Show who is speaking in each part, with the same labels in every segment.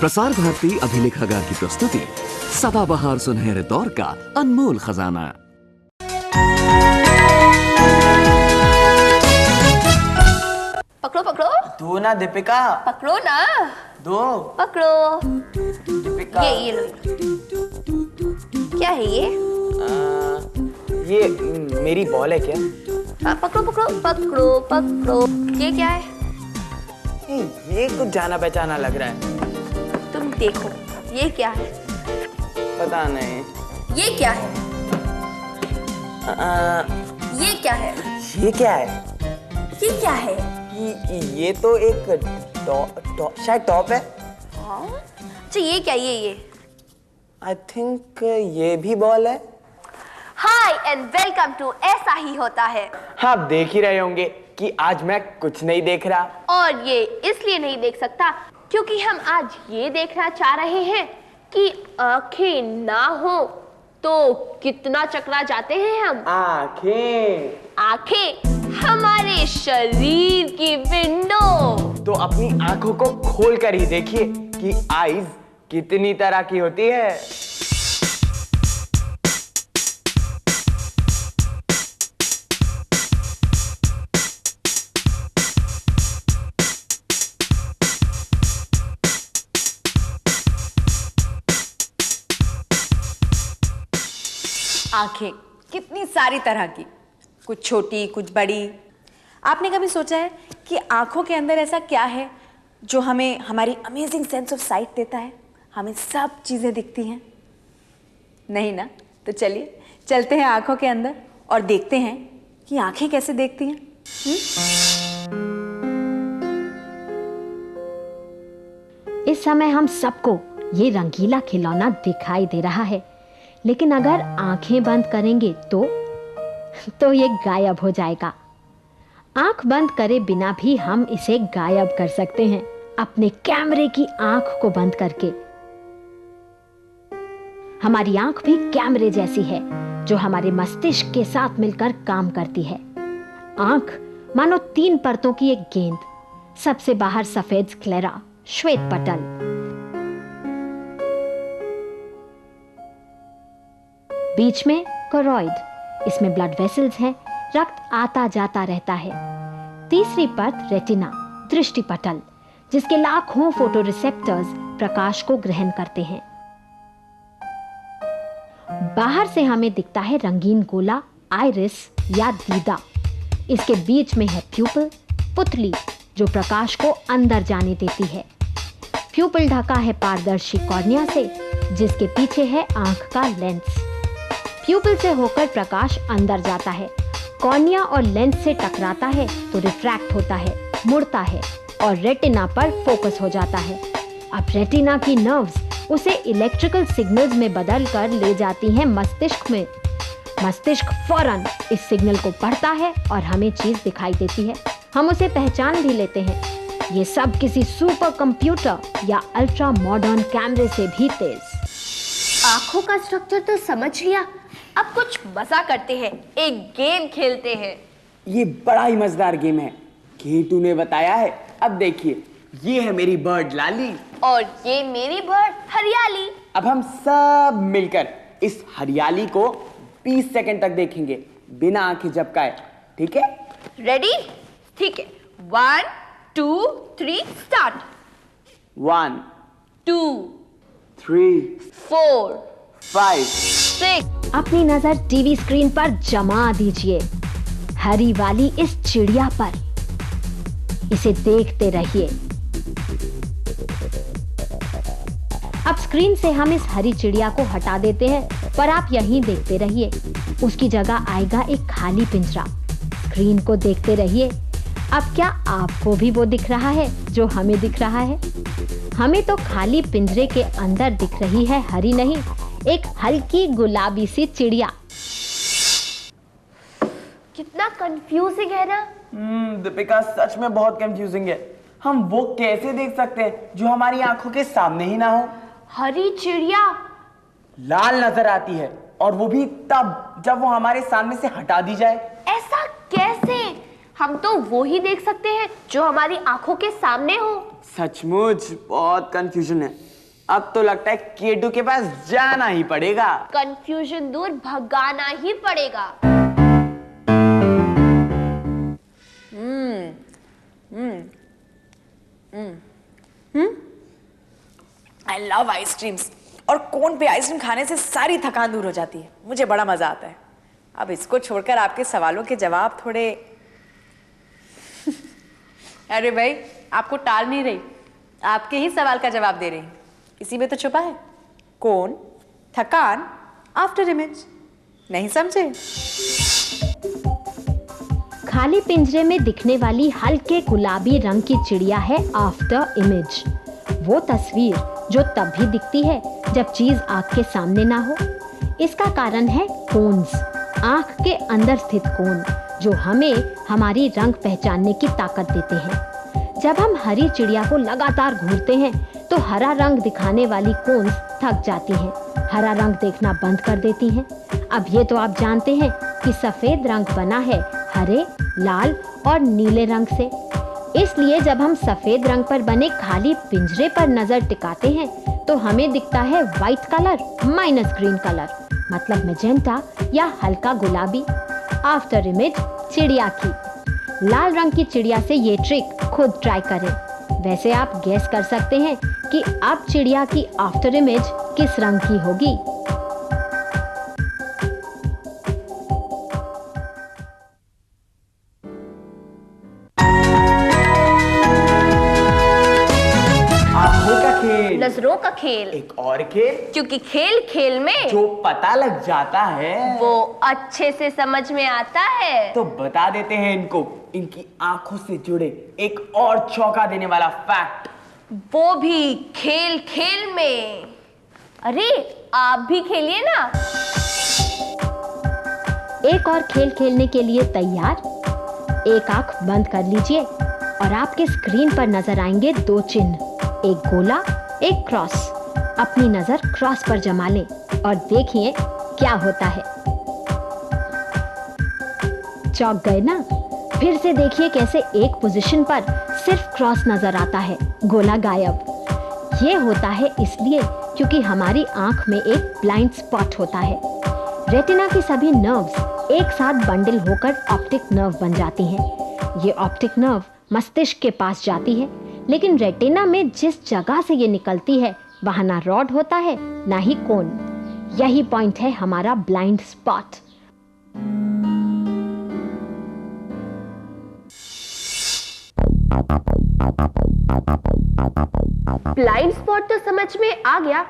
Speaker 1: प्रसार भारती अभिलेखागार की प्रस्तुति सदाबहार सुनहरे दौर का अनमोल खजाना।
Speaker 2: पकड़ो पकड़ो।
Speaker 3: दो ना दीपिका।
Speaker 2: पकड़ो ना।
Speaker 3: दो।
Speaker 2: पकड़ो।
Speaker 3: दीपिका।
Speaker 2: ये लो। क्या है ये?
Speaker 3: ये मेरी बॉल है क्या?
Speaker 2: हाँ, पकड़ो पकड़ो पकड़ो पकड़ो। ये क्या है?
Speaker 3: ये कुछ जाना पहचाना लग रहा है।
Speaker 2: तुम देखो, ये क्या है?
Speaker 3: पता नहीं।
Speaker 2: ये क्या है? ये क्या है?
Speaker 3: ये क्या है?
Speaker 2: ये क्या है?
Speaker 3: ये तो एक शायद टॉप है।
Speaker 2: हाँ? अच्छा ये क्या? ये
Speaker 3: आई थिंक ये भी बॉल है।
Speaker 2: हाय एंड वेलकम टू ऐसा ही होता है।
Speaker 3: हाँ, आप देख ही रहे होंगे कि आज मैं कुछ नहीं देख रहा।
Speaker 2: और ये इसलिए नहीं देख सकता क्योंकि हम आज ये देखना चाह रहे हैं कि आंखें ना हो तो कितना चकरा जाते हैं हम। आंखें हमारे शरीर की विंडो।
Speaker 3: तो अपनी आंखों को खोल कर ही देखिए कि आईज कितनी तरह की होती है।
Speaker 4: आंखें कितनी सारी तरह की, कुछ छोटी कुछ बड़ी। आपने कभी सोचा है कि आंखों के अंदर ऐसा क्या है जो हमें हमारी अमेजिंग सेंस ऑफ साइट देता है, हमें सब चीजें दिखती हैं? नहीं ना? तो चलिए चलते हैं आंखों के अंदर और देखते हैं कि आंखें कैसे देखती हैं।
Speaker 5: इस समय हम सबको ये रंगीला खिलौना दिखाई दे रहा है, लेकिन अगर आंखें बंद करेंगे तो ये गायब हो जाएगा। आंख बंद करे बिना भी हम इसे गायब कर सकते हैं, अपने कैमरे की आंख को बंद करके। हमारी आंख भी कैमरे जैसी है जो हमारे मस्तिष्क के साथ मिलकर काम करती है। आंख मानो 3 परतों की एक गेंद, सबसे बाहर सफेद स्क्लेरा, श्वेत पटल, बीच में कोरॉइड, इसमें ब्लड वेसल्स हैं, रक्त आता जाता रहता है। तीसरी परत रेटिना, दृष्टि पटल, जिसके लाखों फोटोरिसेप्टर्स प्रकाश को ग्रहण करते हैं। बाहर से हमें दिखता है रंगीन गोला, आइरिस या दीदा। इसके बीच में है प्यूपिल, पुतली, जो प्रकाश को अंदर जाने देती है। प्यूपिल ढका है पारदर्शी कॉर्निया से, जिसके पीछे है आंख का लेंस। प्यूपिल से होकर प्रकाश अंदर जाता है, कॉर्निया और लेंस से टकराता है तो रिफ्रैक्ट होता है, मुड़ता है और रेटिना पर फोकस हो जाता है। अब रेटिना की नर्व्स उसे इलेक्ट्रिकल सिग्नल्स में बदल कर ले जाती हैं मस्तिष्क में। मस्तिष्क फौरन इस सिग्नल को पढ़ता है और हमें चीज दिखाई देती है, हम उसे पहचान भी लेते हैं। ये सब किसी सुपर कंप्यूटर या अल्ट्रा मॉडर्न कैमरे से भी तेज।
Speaker 2: आंखों का स्ट्रक्चर तो समझ लिया, अब कुछ मजा करते हैं, एक गेम खेलते हैं।
Speaker 3: ये बड़ा ही मजेदार गेम है, केटू ने बताया है। अब देखिए, ये है मेरी बर्ड लाली
Speaker 2: और ये मेरी बर्ड हरियाली।
Speaker 3: अब हम सब मिलकर इस हरियाली को 20 सेकंड तक देखेंगे बिना आंखें झपकाए, ठीक है?
Speaker 2: रेडी? ठीक है। 1 2 3 स्टार्ट।
Speaker 3: 1
Speaker 2: 2
Speaker 3: 3
Speaker 2: 4
Speaker 3: 5
Speaker 2: 6।
Speaker 5: अपनी नजर टीवी स्क्रीन पर जमा दीजिए, हरी वाली इस चिड़िया पर। इसे देखते रहिए। अब स्क्रीन से हम इस हरी चिड़िया को हटा देते हैं, पर आप यहीं देखते रहिए। उसकी जगह आएगा एक खाली पिंजरा। स्क्रीन को देखते रहिए। अब क्या आपको भी वो दिख रहा है जो हमें दिख रहा है? हमें तो खाली पिंजरे के अंदर दिख रही है हरी नहीं, एक हल्की गुलाबी सी चिड़िया।
Speaker 2: कितना कंफ्यूजिंग है ना?
Speaker 3: दीपिका, सच में बहुत कंफ्यूजिंग है। हम वो कैसे देख सकते हैं जो हमारी आंखों के सामने ही ना हो?
Speaker 2: हरी चिड़िया
Speaker 3: लाल नजर आती है, और वो भी तब जब वो हमारे सामने से हटा दी जाए।
Speaker 2: ऐसा कैसे? हम तो वो ही देख सकते हैं जो हमारी आंखों के सामने हो।
Speaker 3: सचमुच बहुत कंफ्यूजन है। अब तो लगता है केटू के पास जाना ही पड़ेगा।
Speaker 2: कंफ्यूजन दूर भगाना ही पड़ेगा।
Speaker 4: आई लव आइसक्रीम्स, और कोन पे आइसक्रीम खाने से सारी थकान दूर हो जाती है। मुझे बड़ा मजा आता है। अब इसको छोड़कर आपके सवालों के जवाब थोड़े अरे भाई, आपको टाल नहीं रही, आपके ही सवाल का जवाब दे रही। इसी में तो छुपा है। कोन, थकान, आफ्टर इमेज। नहीं समझे?
Speaker 5: खाली पिंजरे में दिखने वाली हल्के गुलाबी रंग की चिड़िया है आफ्टर इमेज। वो तस्वीर जो तब भी दिखती है जब चीज आंख के सामने ना हो। इसका कारण है कोन्स, आंख के अंदर स्थित कोन, जो हमें हमारी रंग पहचानने की ताकत देते हैं। जब हम हरी चिड़िया को लगातार घूरते हैं तो हरा रंग दिखाने वाली कोन्स थक जाती हैं, हरा रंग देखना बंद कर देती हैं। अब ये तो आप जानते हैं कि सफेद रंग बना है हरे, लाल और नीले रंग से। इसलिए जब हम सफेद रंग पर बने खाली पिंजरे पर नजर टिकाते हैं तो हमें दिखता है white colour minus green colour, मतलब मैजेंटा या हल्का गुलाबी। आफ्टर इमेज चिड़िया की। लाल रंग की चिड़िया से ये ट्रिक खुद ट्राई करें। वैसे आप गेस कर सकते हैं कि अब चिड़िया की आफ्टर इमेज किस रंग की होगी।
Speaker 2: नजरों का खेल।
Speaker 3: एक और खेल,
Speaker 2: क्योंकि खेल खेल में
Speaker 3: जो पता लग जाता है
Speaker 2: वो अच्छे से समझ में आता है।
Speaker 3: तो बता देते हैं इनको इनकी आंखों से जुड़े एक और चौंका देने वाला फैक्ट,
Speaker 2: वो भी खेल खेल में। अरे आप भी खेलिए ना।
Speaker 5: एक और खेल खेलने के लिए तैयार? एक आंख बंद कर लीजिए और आपके स्क्रीन पर नजर आएंगे दो चिन्ह, एक गोला एक क्रॉस। अपनी नजर क्रॉस पर जमा लें और देखिए क्या होता है। चौंक गए ना? फिर से देखिए कैसे एक पोजीशन पर सिर्फ क्रॉस नजर आता है, गोला गायब। ये होता है इसलिए क्योंकि हमारी आंख में एक ब्लाइंड स्पॉट होता है। रेटिना की सभी नर्व्स एक साथ बंडल होकर ऑप्टिक नर्व बन जाती हैं। ये ऑप्टिक नर्व मस्तिष्क के पास जाती है, लेकिन रेटिना में जिस जगह से ये निकलती है वहां ना रॉड होता है ना ही कोन। यही पॉइंट है हमारा ब्लाइंड स्पॉट।
Speaker 2: ब्लाइंड स्पॉट तो समझ में आ गया,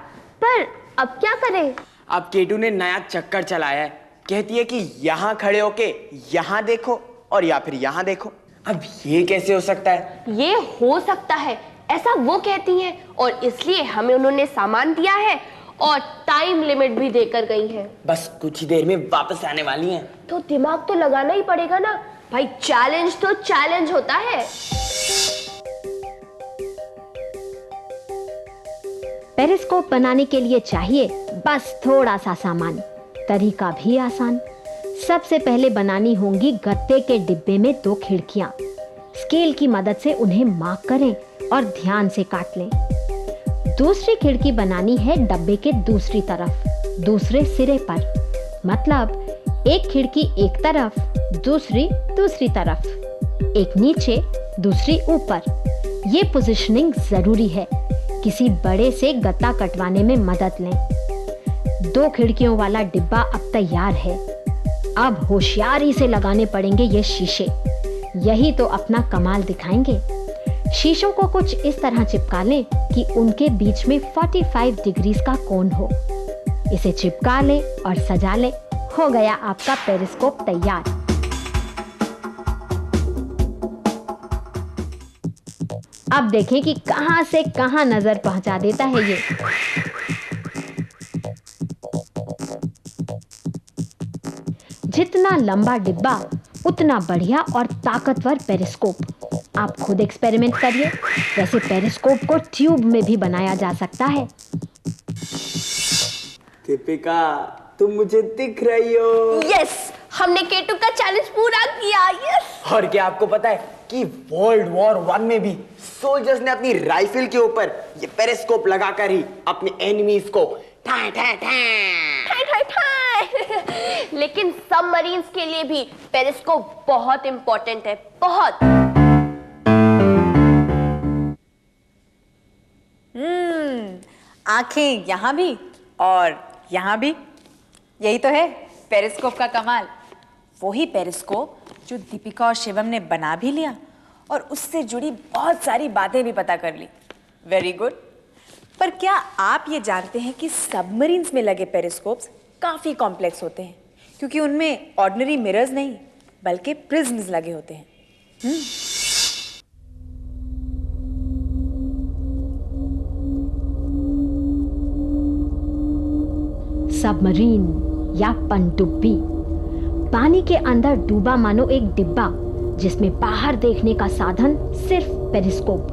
Speaker 2: पर अब क्या करें?
Speaker 3: अब केटू ने नया चक्कर चलाया है। कहती है कि यहाँ खड़े होके यहाँ देखो और या फिर यहाँ देखो। अब ये कैसे हो सकता है?
Speaker 2: ये हो सकता है, ऐसा वो कहती हैं, और इसलिए हमें उन्होंने सामान दिया है और टाइम लिमिट भी देकर गई हैं।
Speaker 3: बस कुछ ही देर में वापस आने वाली हैं।
Speaker 2: तो दिमाग तो लगाना ही पड़ेगा ना भाई, चैलेंज तो चैलेंज होता है।
Speaker 5: पेरिस्कोप बनाने के लिए चाहिए बस थोड़ा सा सामान, तरीका भी आसान। सबसे पहले बनानी होंगी गत्ते के डिब्बे में दो खिड़कियां। स्केल की मदद से उन्हें मार्क करें और ध्यान से काट लें। दूसरी खिड़की बनानी है डब्बे के दूसरी तरफ, दूसरे सिरे पर। मतलब एक खिड़की एक तरफ, दूसरी दूसरी तरफ, एक नीचे दूसरी ऊपर। ये पोजीशनिंग जरूरी है, किसी बड़े से गत्ता कटवाने में मदद लें। दो खिड़कियों वाला डिब्बा अब तैयार है। अब होशियारी से लगाने पड़ेंगे ये शीशे, यही तो अपना कमाल दिखाएंगे। शीशों को कुछ इस तरह चिपका लें कि उनके बीच में 45 डिग्रीज का कोण हो। इसे चिपका लें और सजा लें। हो गया आपका पेरिस्कोप तैयार। अब देखें कि कहां से कहां नजर पहुंचा देता है ये। जितना लंबा डिब्बा उतना बढ़िया और ताकतवर पेरिस्कोप। आप खुद एक्सपेरिमेंट करिए। वैसे पेरिस्कोप को ट्यूब में भी बनाया जा सकता है।
Speaker 3: दीपिका, तुम मुझे दिख रही हो।
Speaker 2: यस, हमने केटू का चैलेंज पूरा किया। यस।
Speaker 3: और क्या आपको पता है कि वर्ल्ड वॉर 1 में भी सोल्जर्स ने अपनी राइफल के ऊपर ये पेरिस्कोप लगाकर ही अपने एनिमीज को ठाए ठाए ठाए।
Speaker 2: लेकिन सबमरीन्स के लिए भी पेरिस्कोप बहुत इंपॉर्टेंट है, बहुत।
Speaker 4: आंखें यहाँ भी और यहाँ भी, यही तो है पेरिस्कोप का कमाल। वही पेरिस्कोप जो दीपिका और शिवम ने बना भी लिया और उससे जुड़ी बहुत सारी बातें भी पता कर ली। Very good. पर क्या आप ये जानते हैं कि सबमरीन्स में लगे पेरिस्कोप्स काफी कॉम्प्लेक्स होते हैं, क्योंकि उनमें ऑर्डिनरी मिरर्स नहीं बल्कि प्रिज्म्स लगे होते हैं।
Speaker 5: सबमरीन या पनडुब्बी, पानी के अंदर डूबा मानो एक डिब्बा जिसमें बाहर देखने का साधन सिर्फ पेरिस्कोप।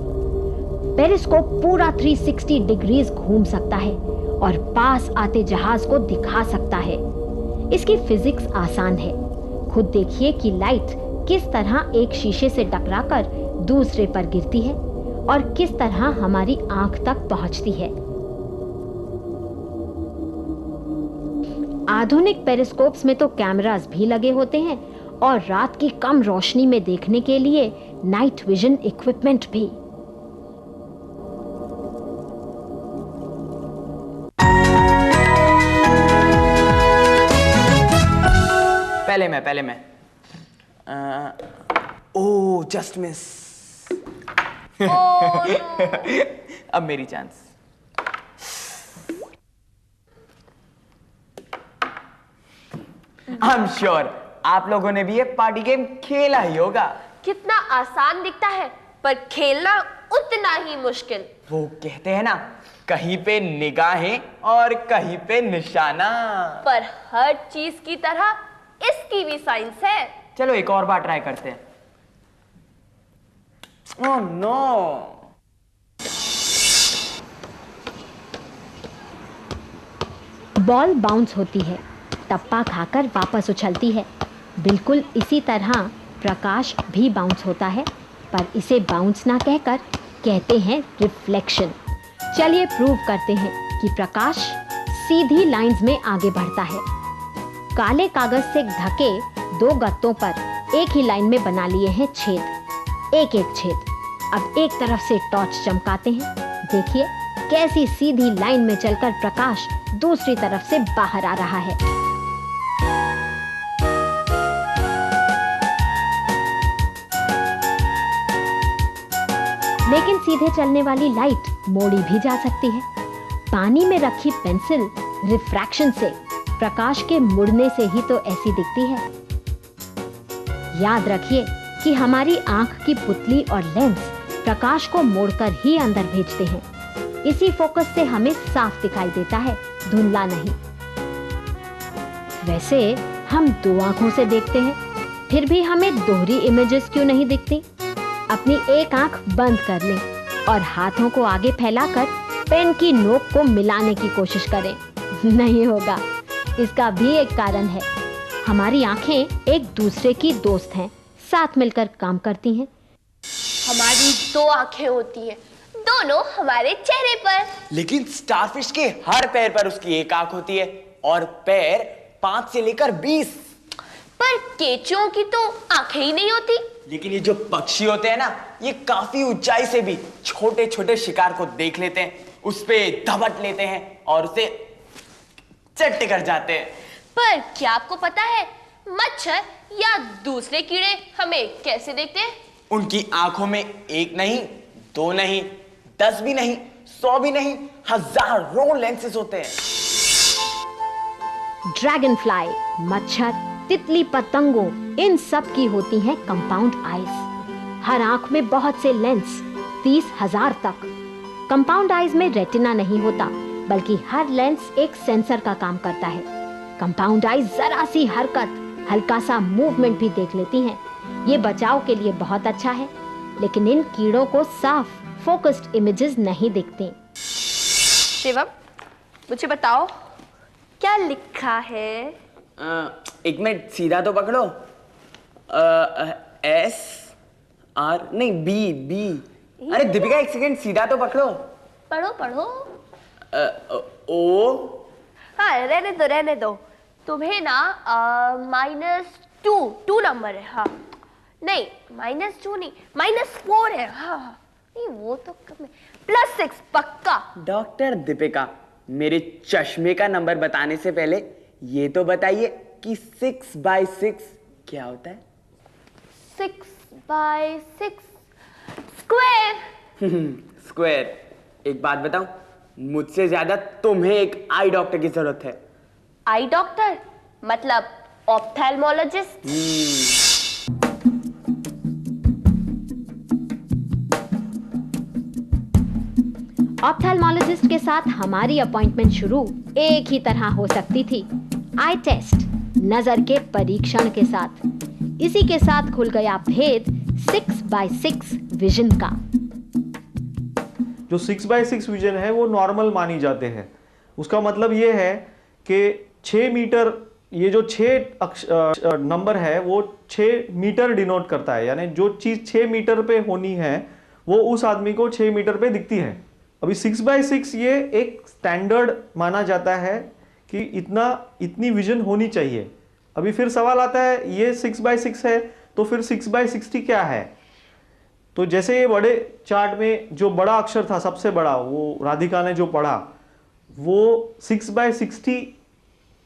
Speaker 5: पेरिस्कोप पूरा 360 डिग्रीज घूम सकता है और पास आते जहाज को दिखा सकता है। इसकी फिजिक्स आसान है। खुद देखिए कि लाइट किस तरह एक शीशे से टकराकर दूसरे पर गिरती है और किस तरह हमारी आंख तक पहुंचती है। आधुनिक पेरिस्कोप्स में तो कैमरास भी लगे होते हैं और रात की कम रोशनी में देखने के लिए नाइट विजन इक्विपमेंट भी।
Speaker 3: पहले मैं ओह जस्ट मिस। अब मेरी चांस। आई एम श्योर आप लोगों ने भी ये पार्टी गेम खेला ही होगा।
Speaker 2: कितना आसान दिखता है पर खेलना उतना ही मुश्किल।
Speaker 3: वो कहते हैं ना, कहीं पे निगाहें और कहीं पे निशाना।
Speaker 2: पर हर चीज की तरह इसकी भी साइंस है।
Speaker 3: चलो एक और बार ट्राई करते हैं। Oh no.
Speaker 5: बॉल बाउंस होती है, टप्पा खाकर वापस उछलती है। बिल्कुल इसी तरह प्रकाश भी बाउंस होता है, पर इसे बाउंस ना कहकर कहते हैं रिफ्लेक्शन। चलिए प्रूव करते हैं कि प्रकाश सीधी लाइंस में आगे बढ़ता है। काले कागज से ढके 2 गत्तों पर एक ही लाइन में बना लिए हैं छेद, एक एक छेद। अब एक तरफ से टॉर्च चमकाते हैं। देखिए कैसी सीधी लाइन में चलकर प्रकाश दूसरी तरफ से बाहर आ रहा है। लेकिन सीधे चलने वाली लाइट मोड़ी भी जा सकती है। पानी में रखी पेंसिल रिफ्रैक्शन से, प्रकाश के मुड़ने से ही तो ऐसी दिखती है। याद रखिए कि हमारी आंख की पुतली और लेंस प्रकाश को मोड़कर ही अंदर भेजते हैं। इसी फोकस से हमें साफ दिखाई देता है, धुंधला नहीं। वैसे हम 2 आंखों से देखते हैं, फिर भी हमें दोहरी इमेजेस क्यों नहीं दिखती? अपनी एक आंख बंद कर लें और हाथों को आगे फैलाकर पेन की नोक को मिलाने की कोशिश करें। नहीं होगा। इसका भी एक कारण है। हमारी आंखें एक दूसरे की दोस्त हैं, साथ मिलकर काम करती हैं।
Speaker 2: हमारी 2 आंखें होती हैं, दोनों हमारे चेहरे पर।
Speaker 3: लेकिन स्टारफिश के हर पैर पर उसकी एक आंख होती है और पैर 5 से लेकर 20।
Speaker 2: पर केंचुओं की तो आंखें ही नहीं होती।
Speaker 3: लेकिन ये जो पक्षी होते हैं ना, ये काफी ऊंचाई से भी छोटे छोटे शिकार को देख लेते हैं, उस पे धपट लेते हैं और उसे चट्टे कर जाते हैं।
Speaker 2: पर क्या आपको पता है मच्छर या दूसरे कीड़े हमें कैसे देखते हैं?
Speaker 3: उनकी आंखों में 1 नहीं, 2 नहीं, 10 भी नहीं, 100 भी नहीं, हजारों लेंसेस होते हैं।
Speaker 5: ड्रैगन फ्लाई, मच्छर, तितली, पतंगों, इन सब की होती हैं कंपाउंड आईज। हर आंख में बहुत से लेंस, 30,000 तक। कंपाउंड आईज में रेटिना नहीं होता, बल्कि हर लेंस एक सेंसर का काम करता है। कंपाउंड आईज जरा सी हरकत, हल्का सा मूवमेंट भी देख लेती हैं। ये बचाव के लिए बहुत अच्छा है, लेकिन इन कीड़ों को साफ फोकस्ड इमेजेस नहीं दिखते।
Speaker 2: शिवम, मुझे बताओ क्या लिखा है?
Speaker 3: एक मिनट, सीधा तो पकड़ो। S R नहीं, B अरे दीपिका एक सेकंड सीधा तो पकड़ो।
Speaker 2: पढ़ो पढ़ो।
Speaker 3: ओ।
Speaker 2: हाँ रहने दो। तुम्हें ना -2 नंबर है। हाँ नहीं -2 नहीं -4 है। हाँ नहीं वो तो कम है। +6 पक्का।
Speaker 3: डॉक्टर दीपिका, मेरे चश्मे का नंबर बताने से पहले ये तो बताइए कि 6/6 क्या होता है?
Speaker 2: 6/6 स्क्वायर।
Speaker 3: स्क्वायर। एक बात बताऊं, मुझसे ज्यादा तुम्हें एक आई डॉक्टर की जरूरत है।
Speaker 2: आई डॉक्टर मतलब ऑप्थेल्मोलॉजिस्ट?
Speaker 5: ऑप्थेल्मोलॉजिस्ट के साथ हमारी अपॉइंटमेंट शुरू एक ही तरह हो सकती थी, आई टेस्ट, नजर के परीक्षण के साथ। इसी के साथ खुल गया भेद 6/6 विजन का।
Speaker 6: जो 6/6 विजन है वो नॉर्मल मानी जाते हैं। उसका मतलब ये है कि 6 मीटर, ये जो 6 नंबर है वो 6 मीटर डिनोट करता है, यानी जो चीज 6 मीटर पे होनी है वो उस आदमी को 6 मीटर पे दिखती है। अभी 6/6 ये एक स्टैंडर्ड माना जाता है कि इतनी विजन होनी चाहिए। अभी फिर सवाल आता है, ये 6/6 है तो फिर 6/60 क्या है? तो जैसे ये बड़े चार्ट में जो बड़ा अक्षर था, सबसे बड़ा, वो राधिका ने जो पढ़ा, वो 6/60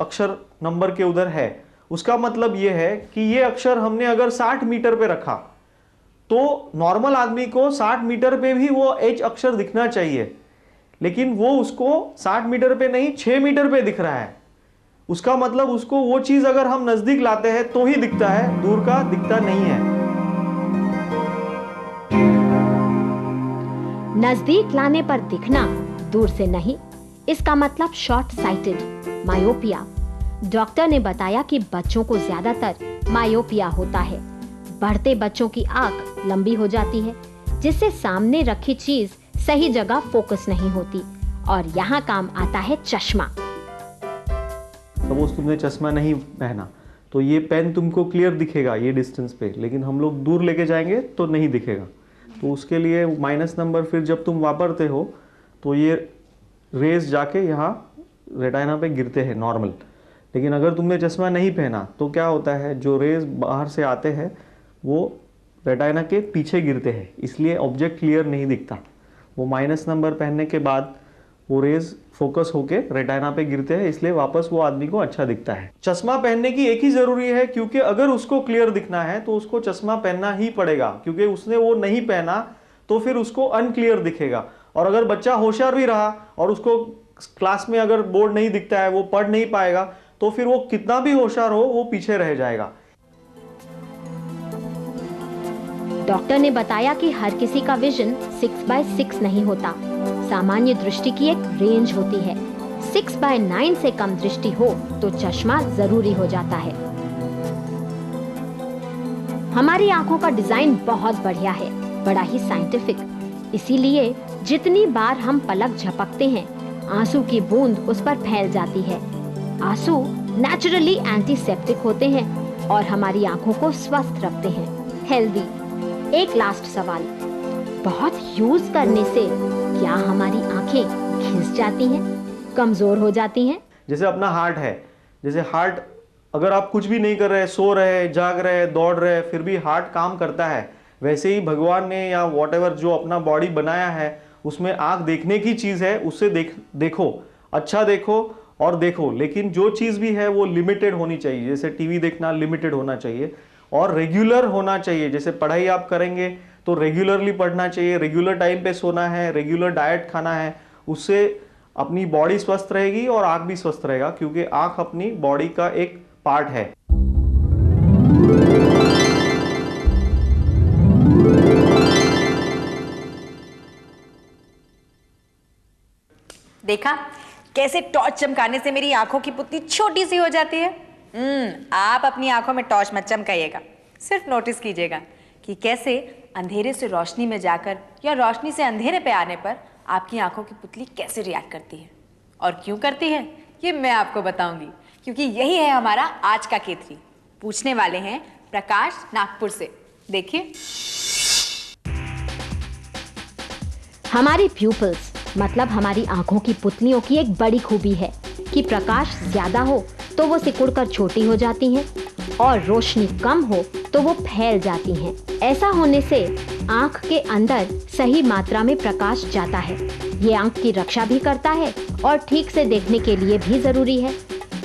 Speaker 6: अक्षर नंबर के उधर है। उसका मतलब ये है कि ये अक्षर हमने अगर 60 मीटर पे रखा तो नॉर्मल आदमी को 60 मीटर पे भी वो एच अक्षर दिखना चाहिए, लेकिन वो उसको 60 मीटर पे नहीं 6 मीटर पे दिख रहा है। उसका मतलब उसको वो चीज अगर हम नजदीक लाते हैं तो ही दिखता है, दूर का दिखता नहीं है।
Speaker 5: नजदीक लाने पर दिखना, दूर से नहीं, इसका मतलब शॉर्ट साइटेड, मायोपिया। डॉक्टर ने बताया कि बच्चों को ज्यादातर मायोपिया होता है। बढ़ते बच्चों की आंख लंबी हो जाती है, जिससे सामने रखी चीज सही जगह फोकस नहीं होती, और यहाँ काम आता है चश्मा।
Speaker 6: सपोज तुमने चश्मा नहीं पहना तो ये पेन तुमको क्लियर दिखेगा ये डिस्टेंस पे, लेकिन हम लोग दूर लेके जाएंगे तो नहीं दिखेगा। तो उसके लिए माइनस नंबर फिर जब तुम वापरते हो तो ये रेज जाके यहाँ रेटाइना पे गिरते हैं नॉर्मल। लेकिन अगर तुमने चश्मा नहीं पहना तो क्या होता है, जो रेज बाहर से आते हैं वो रेटाइना के पीछे गिरते हैं, इसलिए ऑब्जेक्ट क्लियर नहीं दिखता। वो माइनस नंबर पहनने के बाद वो रेज फोकस होके रेटाइना पे गिरते हैं, इसलिए वापस वो आदमी को अच्छा दिखता है। चश्मा पहनने की एक ही जरूरी है, क्योंकि अगर उसको क्लियर दिखना है तो उसको चश्मा पहनना ही पड़ेगा, क्योंकि उसने वो नहीं पहना तो फिर उसको अनक्लियर दिखेगा। और अगर बच्चा होशियार भी रहा और उसको क्लास में अगर बोर्ड नहीं दिखता है, वो पढ़ नहीं पाएगा, तो फिर वो कितना भी होशियार हो वो पीछे रह जाएगा।
Speaker 5: डॉक्टर ने बताया कि हर किसी का विजन 6/6 नहीं होता। सामान्य दृष्टि की एक रेंज होती है। 6/9 से कम दृष्टि हो तो चश्मा जरूरी हो जाता है। हमारी आंखों का डिजाइन बहुत बढ़िया है, बड़ा ही साइंटिफिक। इसीलिए जितनी बार हम पलक झपकते हैं, आंसू की बूंद उस पर फैल जाती है। आंसू नेचुरली एंटीसेप्टिक होते हैं और हमारी आंखों को स्वस्थ रखते हैं, हेल्दी। एक लास्ट सवाल, बहुत यूज करने से क्या हमारी आंखें घिस जाती हैं, कमजोर हो जाती हैं?
Speaker 6: जैसे अपना हार्ट है, जैसे हार्ट अगर आप कुछ भी नहीं कर रहे, सो रहे, जाग रहे, दौड़ रहे, फिर भी हार्ट काम करता है, वैसे ही भगवान ने या व्हाटएवर जो अपना बॉडी बनाया है उसमें आंख देखने की चीज है, उससे देखो, अच्छा देखो और देखो। लेकिन जो चीज भी है वो लिमिटेड होनी चाहिए। जैसे टीवी देखना लिमिटेड होना चाहिए और रेगुलर होना चाहिए। जैसे पढ़ाई आप करेंगे तो रेगुलरली पढ़ना चाहिए, रेगुलर टाइम पे सोना है, रेगुलर डाइट खाना है। उससे अपनी बॉडी स्वस्थ रहेगी और आंख भी स्वस्थ रहेगा, क्योंकि आंख अपनी बॉडी का एक पार्ट है।
Speaker 4: देखा कैसे टॉर्च चमकाने से मेरी आंखों की पुतली छोटी सी हो जाती है। आप अपनी आंखों में टॉर्च मत चमकाइएगा, सिर्फ नोटिस कीजिएगा कि कैसे अंधेरे से रोशनी में जाकर या रोशनी से अंधेरे पे आने पर आपकी आंखों की पुतली कैसे रिएक्ट करती है और क्यों करती है, ये मैं आपको बताऊंगी, क्योंकि यही है हमारा आज का K3। पूछने वाले हैं प्रकाश नागपुर से। देखिए,
Speaker 5: हमारी प्यूपल्स मतलब हमारी आंखों की पुतलियों की एक बड़ी खूबी है कि प्रकाश ज्यादा हो तो वो सिकुड़कर छोटी हो जाती हैं और रोशनी कम हो तो वो फैल जाती हैं। ऐसा होने से आंख के अंदर सही मात्रा में प्रकाश जाता है। ये आंख की रक्षा भी करता है और ठीक से देखने के लिए भी जरूरी है।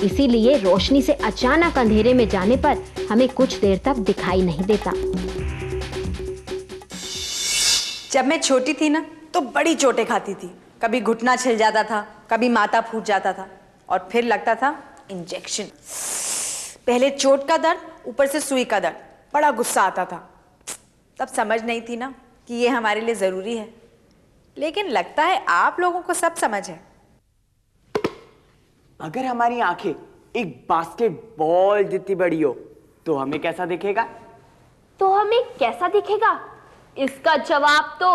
Speaker 5: इसीलिए रोशनी से अचानक अंधेरे में जाने पर हमें कुछ देर तक दिखाई नहीं देता।
Speaker 4: जब मैं छोटी थी ना तो बड़ी चोटें खाती थी। कभी घुटना छिल जाता था, कभी माथा फूट जाता था और फिर लगता था इंजेक्शन। पहले चोट का दर्द, ऊपर से सुई का दर्द, बड़ा गुस्सा आता था। तब समझ नहीं थी ना कि ये हमारे लिए जरूरी है, लेकिन लगता है आप लोगों को सब समझ है।
Speaker 3: अगर हमारी आंखें एक बास्केटबॉल जितनी बड़ी हो तो हमें कैसा दिखेगा?
Speaker 2: तो हमें कैसा दिखेगा? इसका जवाब तो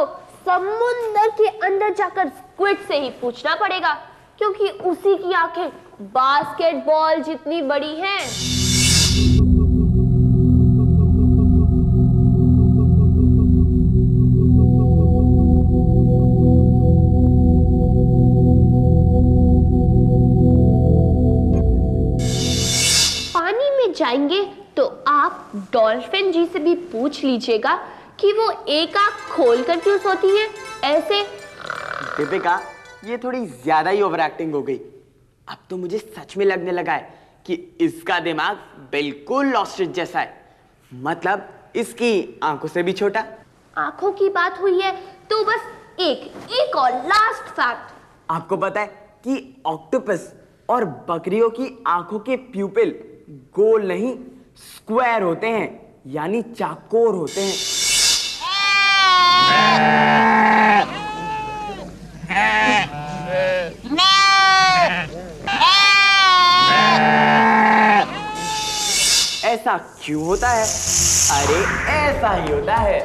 Speaker 2: समुद्र के अंदर जाकर स्क्विड से ही पूछना पड़ेगा, क्योंकि उसी की आंखें बास्केटबॉल जितनी बड़ी हैं। पानी में जाएंगे तो आप डॉल्फिन जी से भी पूछ लीजिएगा कि वो एक आंख खोल कर क्यों सोती है ऐसे।
Speaker 3: दीपिका, ये थोड़ी ज्यादा ही ओवर एक्टिंग हो गई। अब तो मुझे सच में लगने लगा है कि इसका दिमाग बिल्कुल ऑस्ट्रिच जैसा है, मतलब इसकी आंखों से भी छोटा।
Speaker 2: आंखों की बात हुई है तो बस एक और लास्ट फैक्ट।
Speaker 3: आपको पता है कि ऑक्टोपस और बकरियों की आंखों के प्यूपिल गोल नहीं स्क्वायर होते हैं, यानी चाकोर होते हैं। ऐसा क्यों होता है? अरे ऐसा ही होता है।